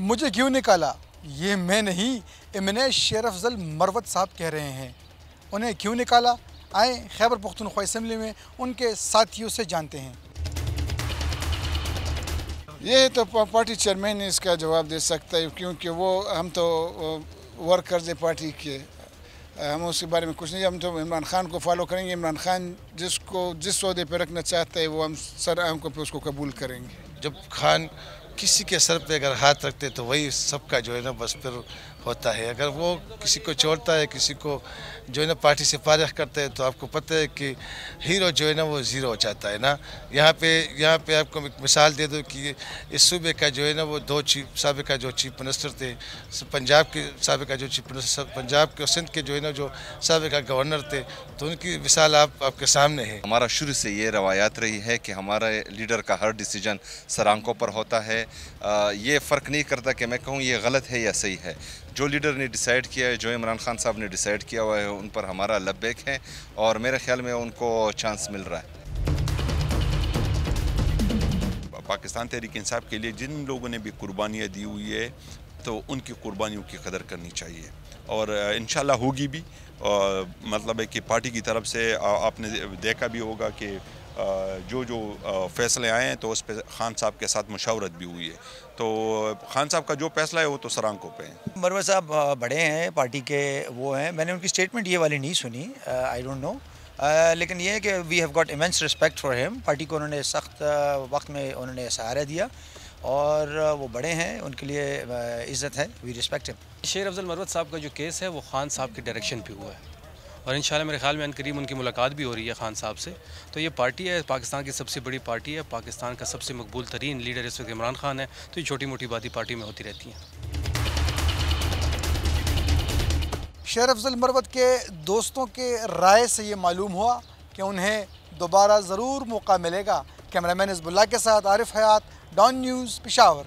مجھے کیوں نکالا؟ یہ میں نہیں، امن شیر افضل مروت صاحب کہہ رہے ہیں۔ انہیں کیوں نکالا؟ آئیں خیبر پختونخوا اسمبلی میں ان کے ساتھیوں سے جانتے ہیں۔ یہ تو پارٹی چیئرمین اس کا جواب دے سکتا ہے، کیونکہ ہم تو ورکرز پارٹی کے، ہم اس کے بارے میں کچھ نہیں۔ ہم تو عمران خان کو فالو کریں گے۔ عمران خان جس عہدے پہ رکھنا چاہتا ہے وہ ہم سر آنکھوں پہ اس کو قبول کریں گے۔ جب خان کسی کے سر پہ اگر ہاتھ رکھتے تو وہی سب کا جو ہے نا بس پھر ہوتا ہے۔ اگر وہ کسی کو چھوڑتا ہے، کسی کو جو ہے نا پارٹی سے فارغ کرتا ہے، تو آپ کو پتہ ہے کہ ہیرو جو ہے نا وہ زیرو ہو جاتا ہے نا۔ یہاں پہ آپ کو ایک مثال دے دو کہ اس صوبے کا جو ہے نا وہ سابقہ جو چیف منسٹر تھے، پنجاب کے سابقہ جو چیف منسٹر، پنجاب کے سندھ کے جو ہے نا جو سابقہ گورنر تھے، تو ان کی مثال آپ کے سامنے ہے۔ ہمارا شروع سے یہ روایات رہی ہے کہ ہمارا لیڈر کا ہر ڈیسیجن سر آنکھوں پر ہوتا ہے۔ یہ فرق نہیں کرتا کہ میں کہوں یہ غلط ہے یا صحیح ہے۔ جو لیڈر نے ڈیسائیڈ کیا ہے، جو عمران خان صاحب نے ڈیسائیڈ کیا ہوا ہے، ان پر ہمارا لبیک ہے، اور میرے خیال میں ان کو چانس مل رہا ہے۔ پاکستان تحریک انصاف کے لیے جن لوگوں نے بھی قربانیاں دی ہوئی ہے، تو ان کی قربانیوں کی قدر کرنی چاہیے، اور انشاءاللہ ہوگی بھی۔ مطلب ہے کہ پارٹی کی طرف سے آپ نے دیکھا بھی ہوگا کہ جو فیصلے آئے ہیں تو اس پہ خان صاحب کے ساتھ مشاورت بھی ہوئی ہے، تو خان صاحب کا جو فیصلہ ہے وہ تو سرانکوں پہ ہے۔ مروت صاحب بڑے ہیں پارٹی کے، وہ ہیں، میں نے ان کی سٹیٹمنٹ یہ والی نہیں سنی، آئی ڈونٹ نو، لیکن یہ ہے کہ we have got immense respect for him. Party کو انہوں نے سخت وقت میں انہوں نے سہارا دیا، اور وہ بڑے ہیں، ان کے لیے عزت ہے، وی رسپیکٹ ہیم۔ شیر افضل مروت صاحب کا جو کیس ہے وہ خان صاحب کے ڈائریکشن پہ ہوا ہے، اور انشاءاللہ میرے خیال میں ان قریب ان کی ملاقات بھی ہو رہی ہے خان صاحب سے۔ تو یہ پارٹی ہے، پاکستان کی سب سے بڑی پارٹی ہے، پاکستان کا سب سے مقبول ترین لیڈر اس وقت عمران خان ہے، تو یہ چھوٹی موٹی باتیں پارٹی میں ہوتی رہتی ہیں۔ شیر افضل مروت کے دوستوں کے رائے سے یہ معلوم ہوا کہ انہیں دوبارہ ضرور موقع ملے گا۔ کیمرہ مین حزب اللہ کے ساتھ عارف حیات، ڈان نیوز، پشاور۔